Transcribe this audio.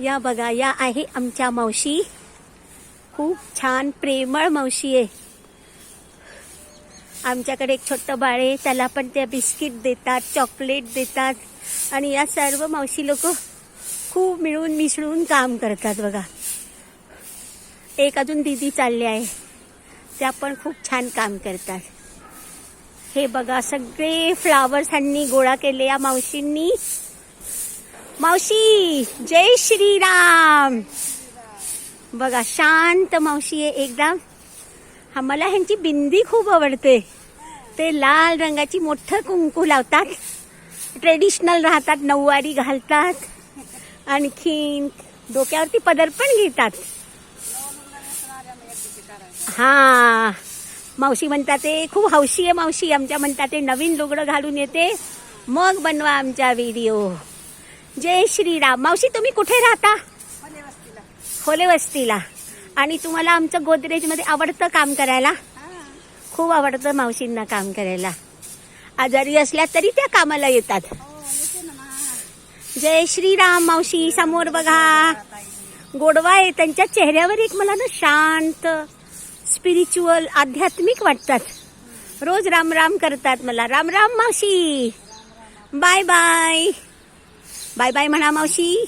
या बघा, या आहे आमच्या मावशी. खूप छान प्रेमळ मावशी आहे. आमच्याकडे एक छोटं बाळ आहे, त्याला पण त्या बिस्किट देतात, चॉकलेट देतात. आणि या सर्व मावशी लोक खूप मिळून मिसळून काम करतात बघा. एक अजून दीदी चालले आहे, त्या पण खूप छान काम करतात. हे बघा, सगळे फ्लावर्स ह्यांनी गोळा केले या मावशींनी. मावशी जय श्रीराम. बघा, शांत मावशी आहे एकदम. आम्हाला ह्यांची बिंदी खूप आवडते. ते लाल रंगाची मोठं कुंकू लावतात, ट्रेडिशनल राहतात, नऊवारी घालतात, आणखीन डोक्यावरती पदर पण घेतात. हा, मावशी म्हणतात ते खूप हौशी आहे मावशी. आमच्या म्हणतात ते नवीन लुगडं घालून येते, मग बनवा आमचा व्हिडिओ. जय श्रीराम. मावशी तुम्ही कुठे राहता? खोले वस्तीला. आणि तुम्हाला आमचं गोदरेजमध्ये आवडतं काम करायला? खूप आवडतं मावशींना काम करायला. आजारी असल्या तरी त्या कामाला येतात. जय श्रीराम. मावशी समोर बघा, गोडवा आहे त्यांच्या चेहऱ्यावर. एक मला ना शांत, स्पिरिच्युअल, आध्यात्मिक वाटतात. रोज राम राम करतात मला. राम राम मावशी. Bye bye. बाय बाय म्हणा मावशी.